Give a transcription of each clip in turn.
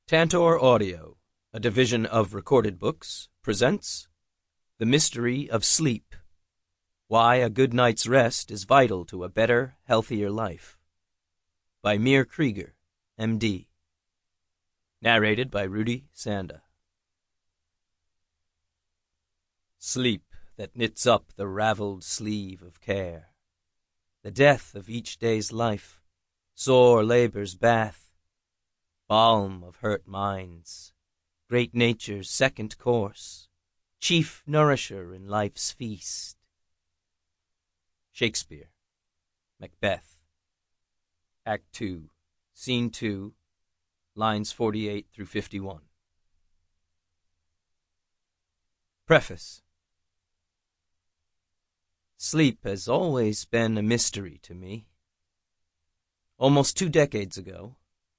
Tantor Audio, a division of Recorded Books, presents The Mystery of Sleep, Why a Good Night's Rest is Vital to a Better, Healthier Life, by Meir Kryger, M.D. Narrated by Rudy, Sanda. Sleep that knits up the raveled sleeve of care, the death of each day's life, sore labor's bath, balm of hurt minds, great nature's second course, chief nourisher in life's feast. Shakespeare, Macbeth, Act 2, Scene 2, lines 48 through 51. Preface. Sleep has always been a mystery to me. Almost 2 decades ago,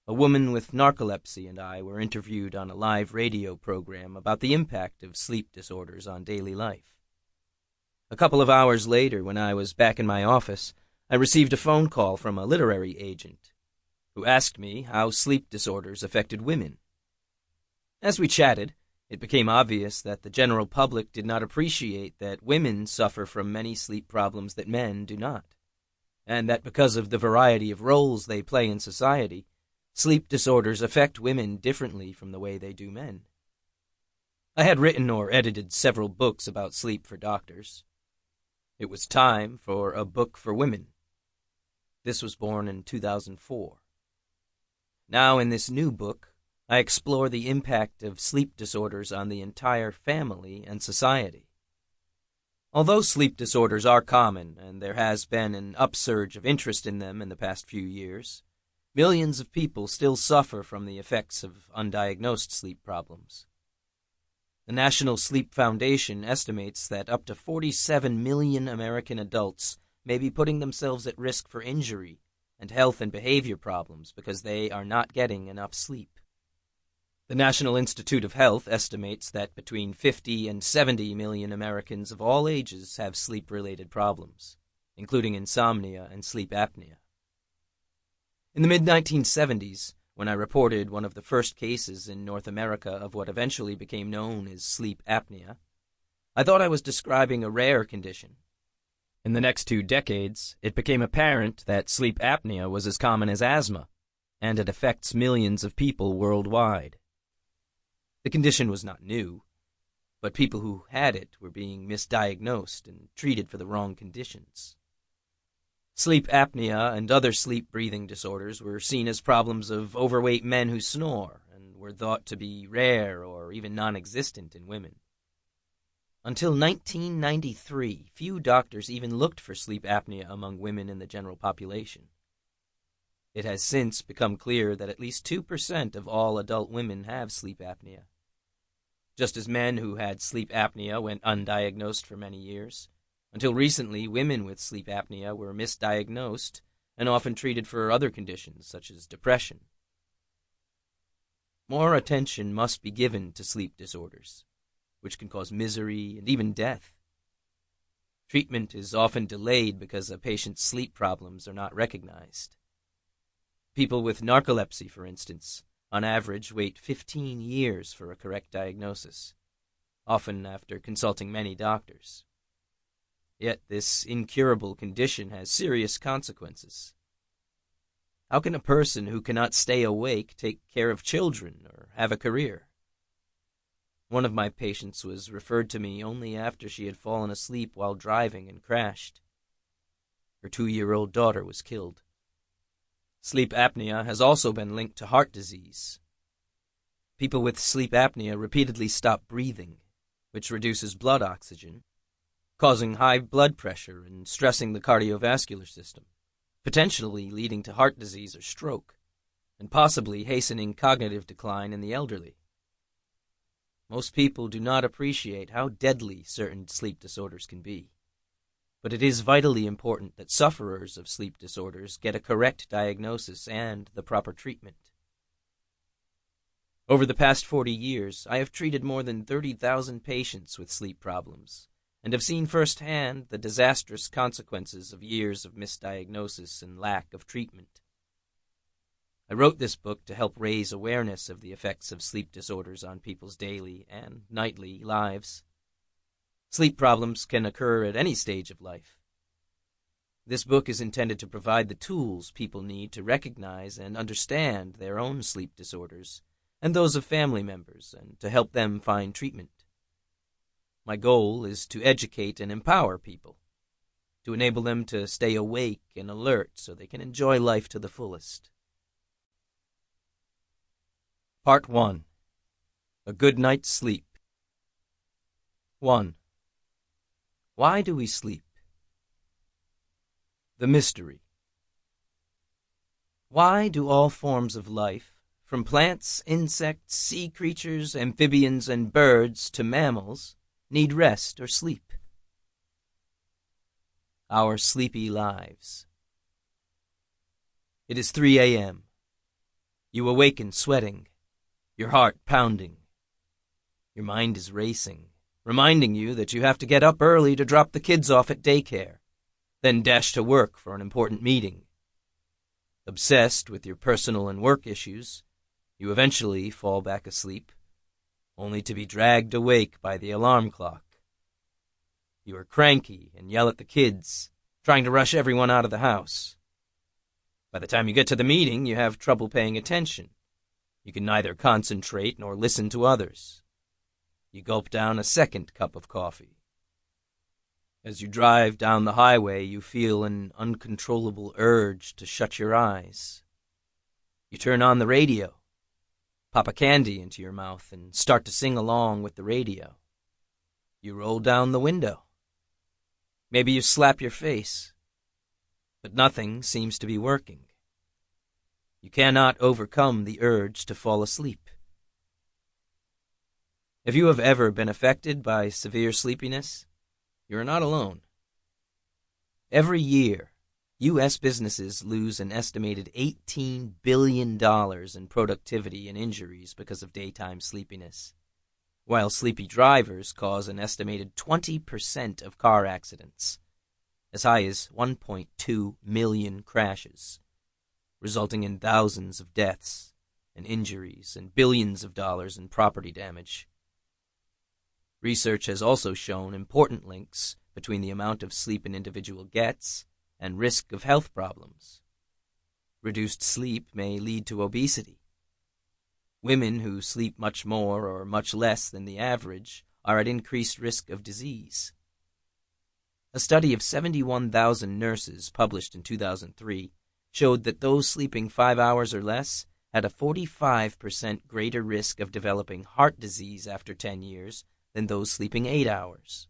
a woman with narcolepsy and I were interviewed on a live radio program about the impact of sleep disorders on daily life. A couple of hours later, when I was back in my office, I received a phone call from a literary agent who asked me how sleep disorders affected women. As we chatted, it became obvious that the general public did not appreciate that women suffer from many sleep problems that men do not, and that because of the variety of roles they play in society, sleep disorders affect women differently from the way they do men. I had written or edited several books about sleep for doctors. It was time for a book for women. This was born in 2004. Now in this new book, I explore the impact of sleep disorders on the entire family and society. Although sleep disorders are common, and there has been an upsurge of interest in them in the past few years, millions of people still suffer from the effects of undiagnosed sleep problems. The National Sleep Foundation estimates that up to 47 million American adults may be putting themselves at risk for injury and health and behavior problems because they are not getting enough sleep. The National Institute of Health estimates that between 50 and 70 million Americans of all ages have sleep-related problems, including insomnia and sleep apnea. In the mid-1970s, when I reported one of the first cases in North America of what eventually became known as sleep apnea, I thought I was describing a rare condition. In the next 2 decades, it became apparent that sleep apnea was as common as asthma, and it affects millions of people worldwide. The condition was not new, but people who had it were being misdiagnosed and treated for the wrong conditions. Sleep apnea and other sleep-breathing disorders were seen as problems of overweight men who snore and were thought to be rare or even non-existent in women. Until 1993, few doctors even looked for sleep apnea among women in the general population. It has since become clear that at least 2% of all adult women have sleep apnea. Just as men who had sleep apnea went undiagnosed for many years, until recently, women with sleep apnea were misdiagnosed and often treated for other conditions, such as depression. More attention must be given to sleep disorders, which can cause misery and even death. Treatment is often delayed because a patient's sleep problems are not recognized. People with narcolepsy, for instance, on average wait 15 years for a correct diagnosis, often after consulting many doctors. Yet this incurable condition has serious consequences. How can a person who cannot stay awake take care of children or have a career? One of my patients was referred to me only after she had fallen asleep while driving and crashed. Her 2-year-old daughter was killed. Sleep apnea has also been linked to heart disease. People with sleep apnea repeatedly stop breathing, which reduces blood oxygen, causing high blood pressure and stressing the cardiovascular system, potentially leading to heart disease or stroke, and possibly hastening cognitive decline in the elderly. Most people do not appreciate how deadly certain sleep disorders can be, but it is vitally important that sufferers of sleep disorders get a correct diagnosis and the proper treatment. Over the past 40 years, I have treated more than 30,000 patients with sleep problems, and have seen firsthand the disastrous consequences of years of misdiagnosis and lack of treatment. I wrote this book to help raise awareness of the effects of sleep disorders on people's daily and nightly lives. Sleep problems can occur at any stage of life. This book is intended to provide the tools people need to recognize and understand their own sleep disorders and those of family members, and to help them find treatment. My goal is to educate and empower people, to enable them to stay awake and alert so they can enjoy life to the fullest. Part 1. A Good Night's Sleep. 1. Why do we sleep? The mystery. Why do all forms of life, from plants, insects, sea creatures, amphibians, and birds to mammals, need rest or sleep? Our sleepy lives. It is 3 a.m. You awaken sweating, your heart pounding. Your mind is racing, reminding you that you have to get up early to drop the kids off at daycare, then dash to work for an important meeting. Obsessed with your personal and work issues, you eventually fall back asleep, only to be dragged awake by the alarm clock. You are cranky and yell at the kids, trying to rush everyone out of the house. By the time you get to the meeting, you have trouble paying attention. You can neither concentrate nor listen to others. You gulp down a second cup of coffee. As you drive down the highway, you feel an uncontrollable urge to shut your eyes. You turn on the radio, pop a candy into your mouth, and start to sing along with the radio. You roll down the window. Maybe you slap your face, but nothing seems to be working. You cannot overcome the urge to fall asleep. If you have ever been affected by severe sleepiness, you are not alone. Every year, U.S. businesses lose an estimated $18 billion in productivity and injuries because of daytime sleepiness, while sleepy drivers cause an estimated 20% of car accidents, as high as 1.2 million crashes, resulting in thousands of deaths and injuries and billions of dollars in property damage. Research has also shown important links between the amount of sleep an individual gets and risk of health problems. Reduced sleep may lead to obesity. Women who sleep much more or much less than the average are at increased risk of disease. A study of 71,000 nurses published in 2003 showed that those sleeping 5 hours or less had a 45% greater risk of developing heart disease after 10 years than those sleeping 8 hours.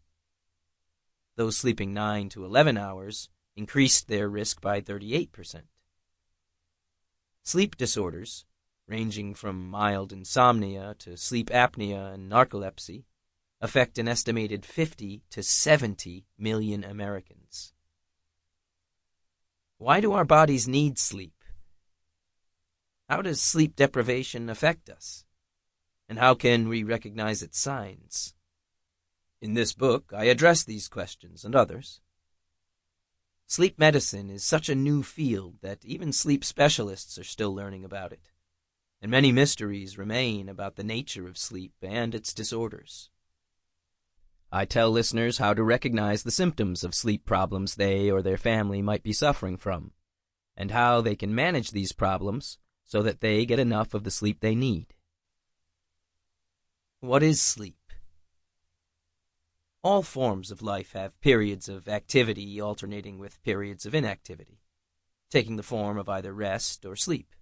Those sleeping 9 to 11 hours increased their risk by 38%. Sleep disorders, ranging from mild insomnia to sleep apnea and narcolepsy, affect an estimated 50 to 70 million Americans. Why do our bodies need sleep? How does sleep deprivation affect us? And how can we recognize its signs? In this book, I address these questions and others. Sleep medicine is such a new field that even sleep specialists are still learning about it, and many mysteries remain about the nature of sleep and its disorders. I tell listeners how to recognize the symptoms of sleep problems they or their family might be suffering from, and how they can manage these problems so that they get enough of the sleep they need. What is sleep? All forms of life have periods of activity alternating with periods of inactivity, taking the form of either rest or sleep.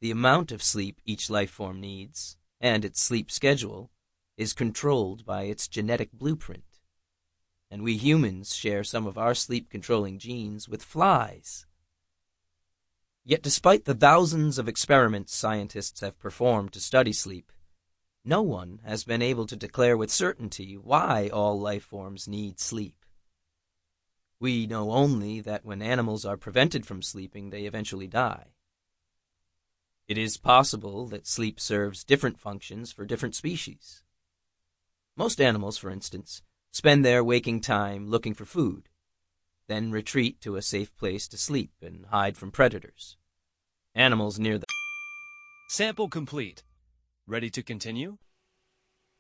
The amount of sleep each life form needs, and its sleep schedule, is controlled by its genetic blueprint, and we humans share some of our sleep-controlling genes with flies. Yet despite the thousands of experiments scientists have performed to study sleep, no one has been able to declare with certainty why all life forms need sleep. We know only that when animals are prevented from sleeping, they eventually die. It is possible that sleep serves different functions for different species. Most animals, for instance, spend their waking time looking for food, then retreat to a safe place to sleep and hide from predators. animals near the... Sample complete. Ready to continue?